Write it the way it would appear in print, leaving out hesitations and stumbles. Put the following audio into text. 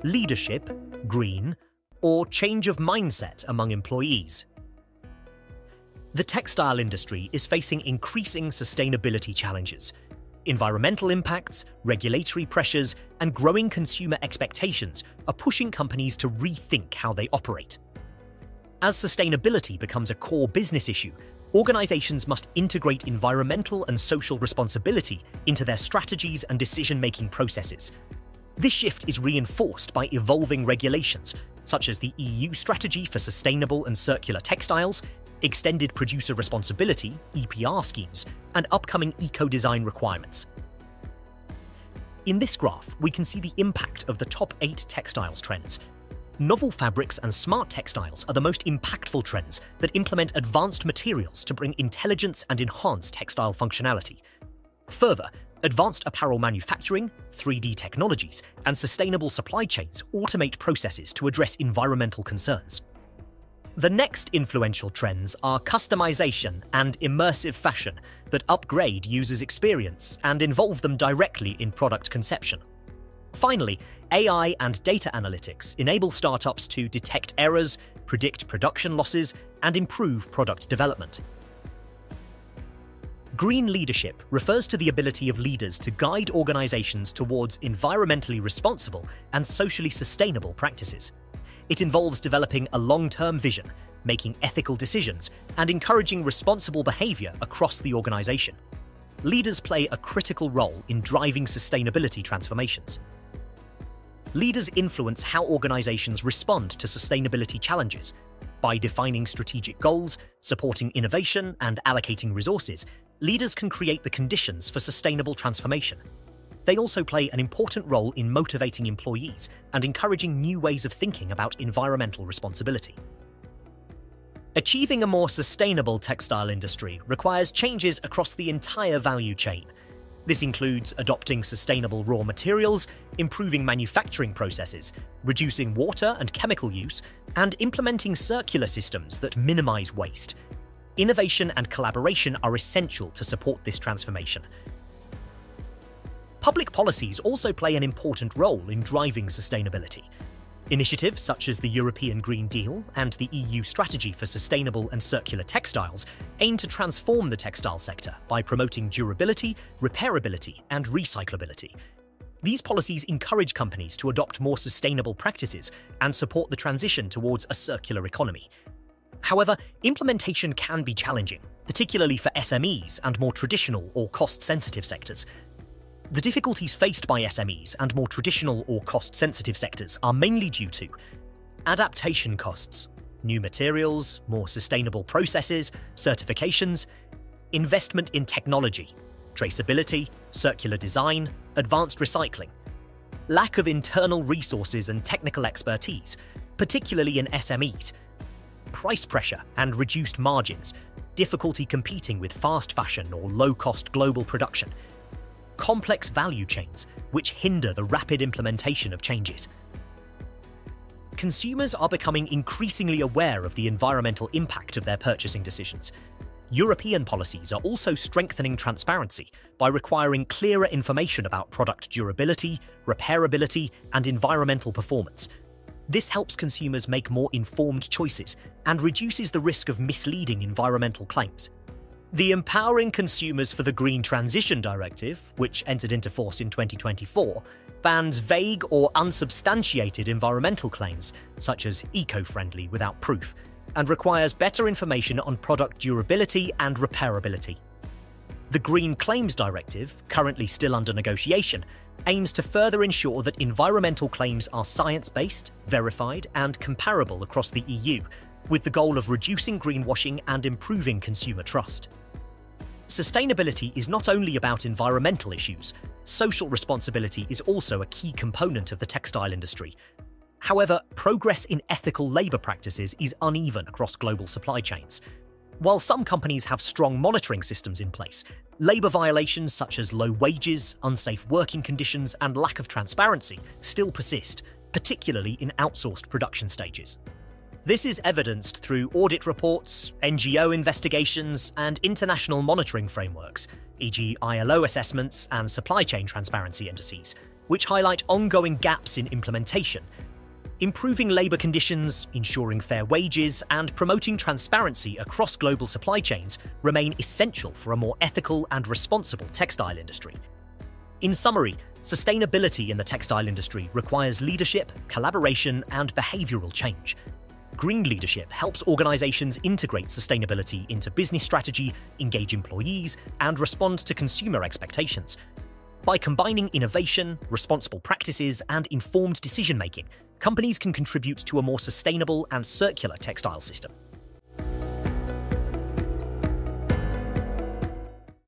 leadership, green, or change of mindset among employees. The textile industry is facing increasing sustainability challenges. Environmental impacts, regulatory pressures, and growing consumer expectations are pushing companies to rethink how they operate. As sustainability becomes a core business issue, organizations must integrate environmental and social responsibility into their strategies and decision-making processes. This shift is reinforced by evolving regulations, such as the EU Strategy for Sustainable and Circular Textiles, extended producer responsibility (EPR) schemes, and upcoming eco-design requirements. In this graph, we can see the impact of the top 8 textiles trends. Novel fabrics and smart textiles are the most impactful trends that implement advanced materials to bring intelligence and enhance textile functionality. Further, advanced apparel manufacturing, 3D technologies, and sustainable supply chains automate processes to address environmental concerns. The next influential trends are customization and immersive fashion that upgrade users' experience and involve them directly in product conception. Finally, AI and data analytics enable startups to detect errors, predict production losses, and improve product development. Green leadership refers to the ability of leaders to guide organizations towards environmentally responsible and socially sustainable practices. It involves developing a long-term vision, making ethical decisions, and encouraging responsible behavior across the organization. Leaders play a critical role in driving sustainability transformations. Leaders influence how organizations respond to sustainability challenges. By defining strategic goals, supporting innovation, and allocating resources, leaders can create the conditions for sustainable transformation. They also play an important role in motivating employees and encouraging new ways of thinking about environmental responsibility. Achieving a more sustainable textile industry requires changes across the entire value chain. This includes adopting sustainable raw materials, improving manufacturing processes, reducing water and chemical use, and implementing circular systems that minimize waste. Innovation and collaboration are essential to support this transformation. Public policies also play an important role in driving sustainability. Initiatives such as the European Green Deal and the EU Strategy for Sustainable and Circular Textiles aim to transform the textile sector by promoting durability, repairability, and recyclability. These policies encourage companies to adopt more sustainable practices and support the transition towards a circular economy. However, implementation can be challenging, particularly for SMEs and more traditional or cost-sensitive sectors. The difficulties faced by SMEs and more traditional or cost-sensitive sectors are mainly due to adaptation costs, new materials, more sustainable processes, certifications, investment in technology, traceability, circular design, advanced recycling, lack of internal resources and technical expertise, particularly in SMEs, price pressure and reduced margins, difficulty competing with fast fashion or low-cost global production, complex value chains, which hinder the rapid implementation of changes. Consumers are becoming increasingly aware of the environmental impact of their purchasing decisions. European policies are also strengthening transparency by requiring clearer information about product durability, repairability, and environmental performance. This helps consumers make more informed choices and reduces the risk of misleading environmental claims. The Empowering Consumers for the Green Transition Directive, which entered into force in 2024, bans vague or unsubstantiated environmental claims, such as eco-friendly without proof, and requires better information on product durability and repairability. The Green Claims Directive, currently still under negotiation, aims to further ensure that environmental claims are science-based, verified, and comparable across the EU, with the goal of reducing greenwashing and improving consumer trust. Sustainability is not only about environmental issues, social responsibility is also a key component of the textile industry. However, progress in ethical labour practices is uneven across global supply chains. While some companies have strong monitoring systems in place, labour violations such as low wages, unsafe working conditions, and lack of transparency still persist, particularly in outsourced production stages. This is evidenced through audit reports, NGO investigations, and international monitoring frameworks, e.g. ILO assessments and supply chain transparency indices. which highlight ongoing gaps in implementation. Improving labour conditions, ensuring fair wages, and promoting transparency across global supply chains remain essential for a more ethical and responsible textile industry. In summary, sustainability in the textile industry requires leadership, collaboration, and behavioural change. Green leadership helps organisations integrate sustainability into business strategy, engage employees, and respond to consumer expectations. By combining innovation, responsible practices, and informed decision-making, companies can contribute to a more sustainable and circular textile system.